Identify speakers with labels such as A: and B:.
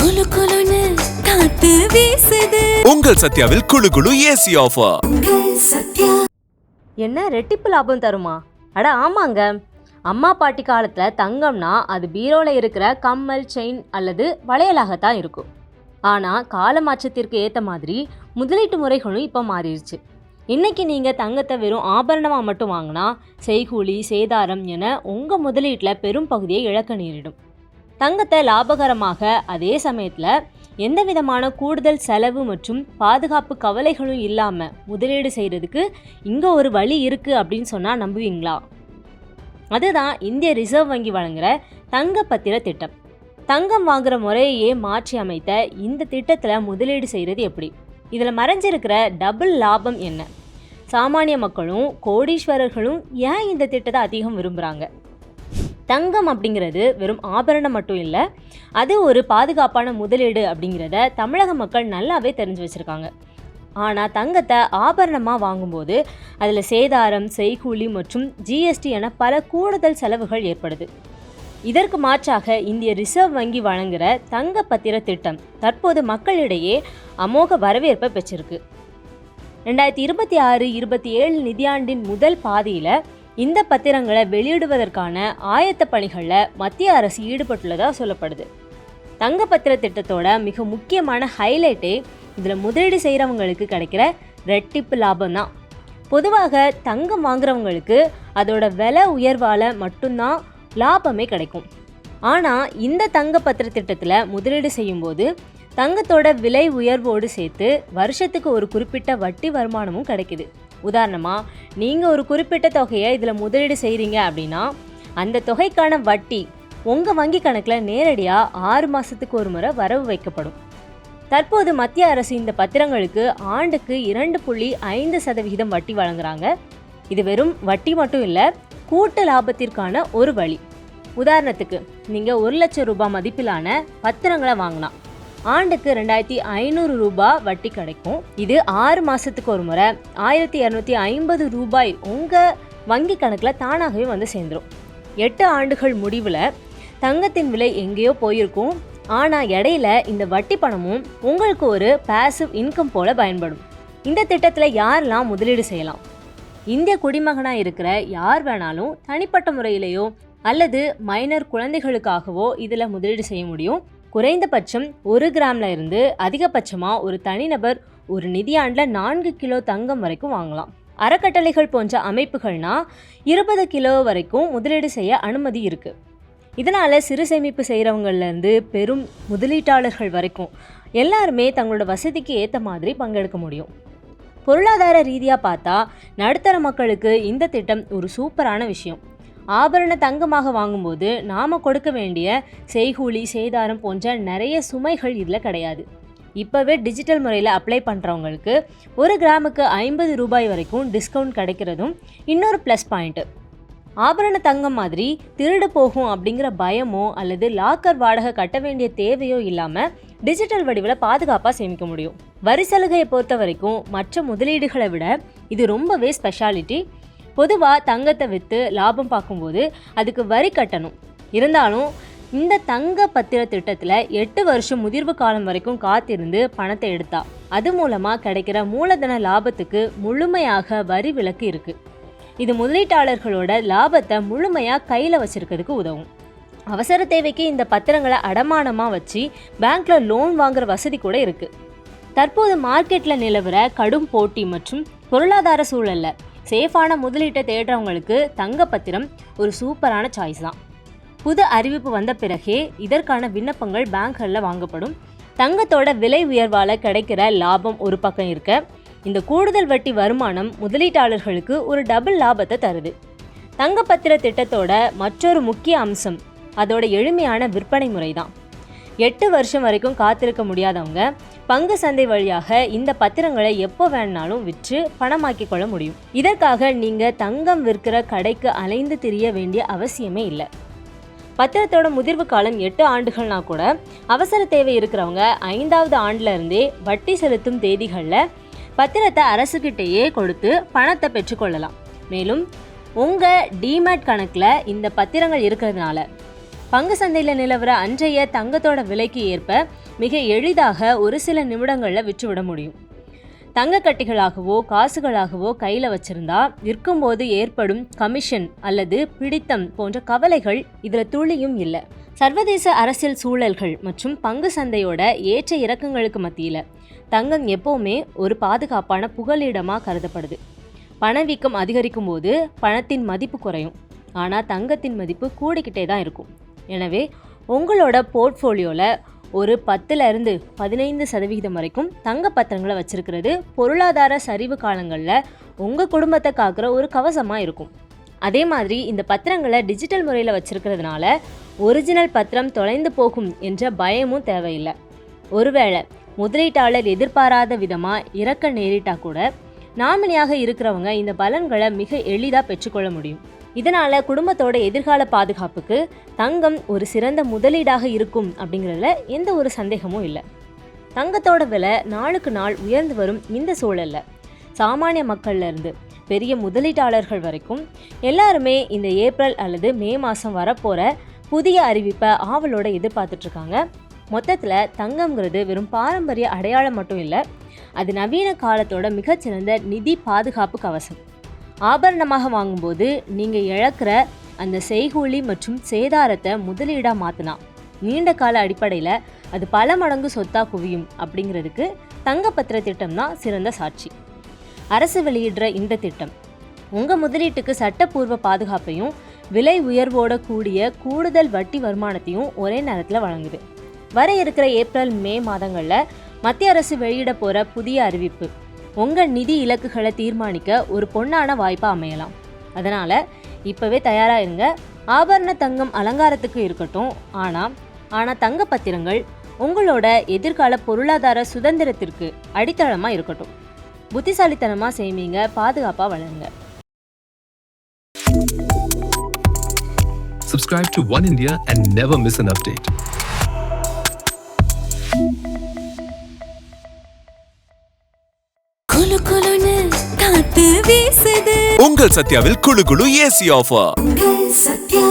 A: குளு குளுன்னு காத்து வீசுது.
B: உங்கள் சத்யாவில் குளு குளு ஏசி ஆஃபர்.
C: என்ன ரெட்டிப்பு லாபம் தருமா? அட ஆமாங்க. அம்மா பாட்டி காலத்தில் தங்கம்னா அது பீரோவில் இருக்கிற கம்மல், செயின் அல்லது வளையலாகத்தான் இருக்கும். ஆனால் காலமாற்றத்திற்கு ஏற்ற மாதிரி முதலீட்டு முறைகளும் இப்போ மாறிடுச்சு. இன்றைக்கி நீங்கள் தங்கத்தை வெறும் ஆபரணமாக மட்டும் வாங்கினா செய்கூலி, சேதாரம் என உங்கள் முதலீட்டில் பெரும் பகுதியை இழக்க நேரிடும். தங்கத்தை லாபகரமாக, அதே சமயத்தில் எந்த விதமான கூடுதல் செலவு மற்றும் பாதுகாப்பு கவலைகளும் இல்லாமல் முதலீடு செய்கிறதுக்கு இங்கே ஒரு வழி இருக்குது அப்படின்னு சொன்னால் நம்புவீங்களா? அதுதான் இந்திய ரிசர்வ் வங்கி வழங்குகிற தங்க பத்திர திட்டம். தங்கம் வாங்குகிற முறையே மாற்றி அமைத்த இந்த திட்டத்தில் முதலீடு செய்கிறது எப்படி? இதில் மறைஞ்சிருக்கிற டபுள் லாபம் என்ன? சாமானிய மக்களும் கோடீஸ்வரர்களும் ஏன் இந்த திட்டத்தை அதிகம் விரும்புகிறாங்க? தங்கம் அப்படிங்கிறது வெறும் ஆபரணம் மட்டும் இல்லை, அது ஒரு பாதுகாப்பான முதலீடு அப்படிங்கிறத தமிழக மக்கள் நல்லாவே தெரிஞ்சு வச்சுருக்காங்க. ஆனால் தங்கத்தை ஆபரணமாக வாங்கும்போது அதில் சேதாரம், செய்கூலி மற்றும் ஜிஎஸ்டி என பல கூடுதல் செலவுகள் ஏற்படுது. இதற்கு மாற்றாக இந்திய ரிசர்வ் வங்கி வழங்குகிற தங்க பத்திர திட்டம் தற்போது மக்களிடையே அமோக வரவேற்பை பெற்றிருக்கு. 2026-27 நிதியாண்டின் முதல் பாதியில் இந்த பத்திரங்களை வெளியிடுவதற்கான ஆயத்த பணிகளில் மத்திய அரசு ஈடுபட்டுள்ளதாக சொல்லப்படுது. தங்க பத்திர திட்டத்தோட மிக முக்கியமான ஹைலைட்டே இதில் முதலீடு செய்கிறவங்களுக்கு கிடைக்கிற ரெட்டிப்பு லாபம் தான். பொதுவாக தங்கம் வாங்குறவங்களுக்கு அதோட விலை உயர்வால் மட்டும்தான் லாபமே கிடைக்கும். ஆனால் இந்த தங்க பத்திர திட்டத்தில் முதலீடு செய்யும்போது தங்கத்தோட விலை உயர்வோடு சேர்த்து வருஷத்துக்கு ஒரு குறிப்பிட்ட வட்டி வருமானமும் கிடைக்குது. உதாரணமாக, நீங்கள் ஒரு குறிப்பிட்ட தொகையை இதில் முதலீடு செய்கிறீங்க அப்படின்னா அந்த தொகைக்கான வட்டி உங்கள் வங்கி கணக்கில் நேரடியாக 6 மாதத்துக்கு ஒரு முறை வரவு வைக்கப்படும். தற்போது மத்திய அரசு இந்த பத்திரங்களுக்கு ஆண்டுக்கு 2.5% வட்டி வழங்குறாங்க. இது வெறும் வட்டி மட்டும் இல்லை, கூட்டு லாபத்திற்கான ஒரு வழி. உதாரணத்துக்கு, நீங்கள் 1 லட்சம் ரூபாய் மதிப்பிலான பத்திரங்களை வாங்கினா ஆண்டுக்கு 2500 ரூபாய் வட்டி கிடைக்கும். இது 6 மாதத்துக்கு ஒரு முறை 1250 ரூபாய் உங்கள் வங்கி கணக்கில் தானாகவே வந்து சேர்ந்துடும். 8 ஆண்டுகள் முடிவில் தங்கத்தின் விலை எங்கேயோ போயிருக்கும். ஆனால் இடையில இந்த வட்டி பணமும் உங்களுக்கு ஒரு பாசிவ் இன்கம் போல பயன்படும். இந்த திட்டத்தில் யாரெல்லாம் முதலீடு செய்யலாம்? இந்திய குடிமகனாக இருக்கிற யார் வேணாலும் தனிப்பட்ட முறையிலேயோ அல்லது மைனர் குழந்தைகளுக்காகவோ இதில் முதலீடு செய்ய முடியும். குறைந்தபட்சம் 1 கிராம்ல இருந்து அதிகபட்சமாக ஒரு தனிநபர் ஒரு நிதியாண்டில் 4 கிலோ தங்கம் வரைக்கும் வாங்கலாம். அறக்கட்டளைகள் போன்ற அமைப்புகள்னா 20 கிலோ வரைக்கும் முதலீடு செய்ய அனுமதி இருக்குது. இதனால் சிறு சேமிப்பு செய்கிறவங்கலேருந்து பெரும் முதலீட்டாளர்கள் வரைக்கும் எல்லாருமே தங்களோட வசதிக்கு ஏற்ற மாதிரி பங்கெடுக்க முடியும். பொருளாதார ரீதியாக பார்த்தா நடுத்தர மக்களுக்கு இந்த திட்டம் ஒரு சூப்பரான விஷயம். ஆபரண தங்கமாக வாங்கும்போது நாம் கொடுக்க வேண்டிய செய்கூலி, சேதாரம் போன்ற நிறைய சுமைகள் இதில் கிடையாது. இப்போவே டிஜிட்டல் முறையில் அப்ளை பண்ணுறவங்களுக்கு 1 கிராமுக்கு 50 ரூபாய் வரைக்கும் டிஸ்கவுண்ட் கிடைக்கிறதும் இன்னொரு ப்ளஸ் பாயிண்ட்டு. ஆபரண தங்கம் மாதிரி திருடு போகும் அப்படிங்கிற பயமோ அல்லது லாக்கர் வாடகை கட்ட வேண்டிய தேவையோ இல்லாமல் டிஜிட்டல் வடிவில் பாதுகாப்பாக சேமிக்க முடியும். வரி சலுகையை பொறுத்த வரைக்கும் மற்ற முதலீடுகளை விட இது ரொம்பவே ஸ்பெஷாலிட்டி. பொதுவாக தங்கத்தை விற்று லாபம் பார்க்கும்போது அதுக்கு வரி கட்டணும். இருந்தாலும் இந்த தங்க பத்திர திட்டத்தில் 8 வருஷம் முதிர்வு காலம் வரைக்கும் காத்திருந்து பணத்தை எடுத்தா அது மூலமாக கிடைக்கிற மூலதன லாபத்துக்கு முழுமையாக வரி விலக்கு இருக்குது. இது முதலீட்டாளர்களோட லாபத்தை முழுமையாக கையில் வச்சிருக்கிறதுக்கு உதவும். அவசர தேவைக்கு இந்த பத்திரங்களை அடமானமாக வச்சு பேங்க்ல லோன் வாங்குற வசதி கூட இருக்குது. தற்போது மார்க்கெட்டில் நிலவர கடும் போட்டி மற்றும் பொருளாதார சூழலில் சேஃபான முதலீட்டை தேடுறவங்களுக்கு தங்க பத்திரம் ஒரு சூப்பரான சாய்ஸ் தான். புது அறிவிப்பு வந்த பிறகே இதற்கான விண்ணப்பங்கள் பேங்க்களில் வாங்கப்படும். தங்கத்தோட விலை உயர்வால் கிடைக்கிற லாபம் ஒரு பக்கம் இருக்க, இந்த கூடுதல் வட்டி வருமானம் முதலீட்டாளர்களுக்கு ஒரு டபுள் லாபத்தை தருது. தங்க பத்திர திட்டத்தோட மற்றொரு முக்கிய அம்சம் அதோட எளிமையான விற்பனை முறை தான். 8 வருஷம் வரைக்கும் காத்திருக்க முடியாதவங்க பங்கு சந்தை வழியாக இந்த பத்திரங்களை எப்போ வேணாலும் விற்று பணமாக்கி கொள்ள முடியும். இதற்காக நீங்கள் தங்கம் விற்கிற கடைக்கு அலைந்து திரிய வேண்டிய அவசியமே இல்லை. பத்திரத்தோட முதிர்வு காலம் 8 ஆண்டுகள்னா கூட அவசர தேவை இருக்கிறவங்க 5வது ஆண்டுல இருந்தே வட்டி செலுத்தும் தேதிகளில் பத்திரத்தை அரசுகிட்டேயே கொடுத்து பணத்தை பெற்றுக்கொள்ளலாம். மேலும் உங்கள் டிமேட் கணக்கில் இந்த பத்திரங்கள் இருக்கிறதுனால பங்கு சந்தையில் நிலவர அன்றைய தங்கத்தோட விலைக்கு ஏற்ப மிக எளிதாக ஒரு சில நிமிடங்களில் விற்றுவிட முடியும். தங்க கட்டிகளாகவோ காசுகளாகவோ கையில் வச்சிருந்தா விற்கும்போது ஏற்படும் கமிஷன் அல்லது பிடித்தம் போன்ற கவலைகள் இதில் துளியும் இல்லை. சர்வதேச அரசியல் சூழல்கள் மற்றும் பங்கு சந்தையோட ஏற்ற இறக்கங்களுக்கு மத்தியில் தங்கம் எப்போவுமே ஒரு பாதுகாப்பான புகலிடமாக கருதப்படுது. பணவீக்கம் அதிகரிக்கும் போது பணத்தின் மதிப்பு குறையும், ஆனால் தங்கத்தின் மதிப்பு கூடிக்கிட்டே தான் இருக்கும். எனவே உங்களோட போர்ட்ஃபோலியோவில் ஒரு 10-15% வரைக்கும் தங்க பத்திரங்களை வச்சிருக்கிறது பொருளாதார சரிவு காலங்களில் உங்கள் குடும்பத்தை காக்கிற ஒரு கவசமாக இருக்கும். அதே மாதிரி இந்த பத்திரங்களை டிஜிட்டல் முறையில் வச்சிருக்கிறதுனால ஒரிஜினல் பத்திரம் தொலைந்து போகும் என்ற பயமும் தேவையில்லை. ஒருவேளை முதலீட்டாளர் எதிர்பாராத விதமாக இறக்க நேரிட்டா கூட நாமினியாக இருக்கிறவங்க இந்த பலன்களை மிக எளிதாக பெற்றுக்கொள்ள முடியும். இதனால் குடும்பத்தோட எதிர்கால பாதுகாப்புக்கு தங்கம் ஒரு சிறந்த முதலீடாக இருக்கும் அப்படிங்கிறதுல எந்த ஒரு சந்தேகமும் இல்லை. தங்கத்தோட விலை நாளுக்கு நாள் உயர்ந்து வரும் இந்த சூழலில் சாமானிய மக்கள்லேருந்து பெரிய முதலீட்டாளர்கள் வரைக்கும் எல்லாருமே இந்த ஏப்ரல் அல்லது மே மாதம் வரப்போகிற புதிய அறிவிப்பை ஆவலோட எதிர்பார்த்துட்ருக்காங்க. மொத்தத்தில் தங்கம்ங்கிறது வெறும் பாரம்பரிய அடையாளம் மட்டும் இல்லை, அது நவீன காலத்தோட மிகச்சிறந்த நிதி பாதுகாப்பு கவசம். ஆபரணமாக வாங்கும்போது நீங்கள் இழக்கிற அந்த செய்கூலி மற்றும் சேதாரத்தை முதலீடாக மாற்றினா நீண்ட கால அடிப்படையில் அது பல மடங்கு சொத்தாக குவியும் அப்படிங்கிறதுக்கு தங்கப்பத்திர திட்டம் தான் சிறந்த சாட்சி. அரசு வெளியிடுற இந்த திட்டம் உங்கள் முதலீட்டுக்கு சட்டப்பூர்வ பாதுகாப்பையும் விலை உயர்வோட கூடிய கூடுதல் வட்டி வருமானத்தையும் ஒரே நேரத்தில் வழங்குது. வர இருக்கிற ஏப்ரல் மே மாதங்களில் மத்திய அரசு வெளியிட போகிற புதிய அறிவிப்பு உங்கள் நிதி இலக்குகளை தீர்மானிக்க ஒரு பொன்னான வாய்ப்பாக அமையலாம். அதனால் இப்போவே தயாராக இருங்க. ஆபரண தங்கம் அலங்காரத்துக்கு இருக்கட்டும், ஆனால் தங்க பத்திரங்கள் உங்களோட எதிர்கால பொருளாதார சுதந்திரத்திற்கு அடித்தளமாக இருக்கட்டும். புத்திசாலித்தனமாக சேமிங்க, பாதுகாப்பாக வளருங்க.
D: Subscribe to One India and never miss an update.
A: Kullu குலுன்னு காத்து வீசுது.
B: உங்கள் சத்யாவில் குளு குளு ஏசி ஆஃபர்.
A: சத்யா.